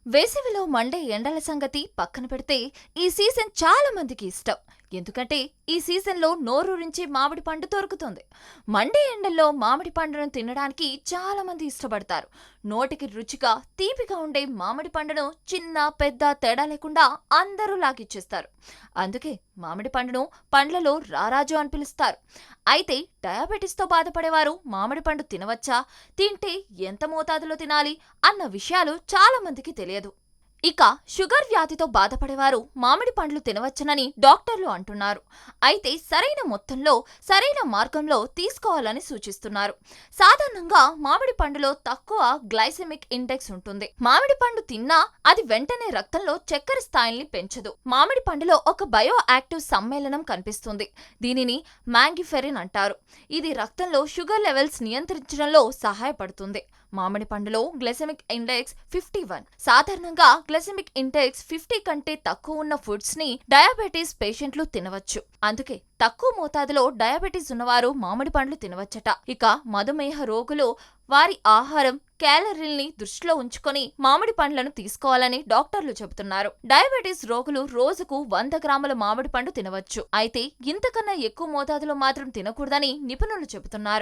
వేసవిలో మండే ఎండల సంగతి పక్కన పెడితే ఈ సీజన్ చాలా మందికి ఇష్టం. ఎందుకంటే ఈ సీజన్లో నోరూరించి మామిడి పండు దొరుకుతుంది. మండే ఎండల్లో మామిడి పండును తినడానికి చాలా మంది ఇష్టపడతారు. నోటికి రుచిగా తీపిగా ఉండే మామిడి పండును చిన్న పెద్ద తేడా లేకుండా అందరూ లాగిచ్చేస్తారు. అందుకే మామిడి పండును పండ్లలో రారాజు అని పిలుస్తారు. అయితే డయాబెటీస్తో బాధపడేవారు మామిడి పండు తినవచ్చా, తింటే ఎంత మోతాదులో తినాలి అన్న విషయాలు చాలా మందికి తెలియదు. ఇక షుగర్ వ్యాధితో బాధపడేవారు మామిడి పండ్లు తినవచ్చునని డాక్టర్లు అంటున్నారు. అయితే సరైన మొత్తంలో సరైన మార్గంలో తీసుకోవాలని సూచిస్తున్నారు. సాధారణంగా మామిడి పండులో తక్కువ గ్లైసెమిక్ ఇండెక్స్ ఉంటుంది. మామిడి పండు తిన్నా అది వెంటనే రక్తంలో చక్కెర స్థాయిల్ని పెంచదు. మామిడి పండులో ఒక బయో యాక్టివ్ సమ్మేళనం కనిపిస్తుంది. దీనిని మ్యాంగిఫెరిన్ అంటారు. ఇది రక్తంలో షుగర్ లెవెల్స్ నియంత్రించడంలో సహాయపడుతుంది. మామిడి పండులో గ్లైసెమిక్ ఇండెక్స్ 51. సాధారణంగా గ్లైసెమిక్ ఇండెక్స్ 50 కంటే తక్కువ ఉన్న ఫుడ్స్ ని డయాబెటీస్ పేషెంట్లు తినవచ్చు. అందుకే తక్కువ మోతాదులో డయాబెటీస్ ఉన్నవారు మామిడి పండ్లు తినవచ్చట. ఇక మధుమేహ రోగులు వారి ఆహారం క్యాలరీల్ని దృష్టిలో ఉంచుకొని మామిడి పండ్లను తీసుకోవాలని డాక్టర్లు చెబుతున్నారు. డయాబెటీస్ రోగులు రోజుకు 100 గ్రాముల మామిడి పండు తినవచ్చు. అయితే ఇంతకన్నా ఎక్కువ మోతాదులో మాత్రం తినకూడదని నిపుణులు చెబుతున్నారు.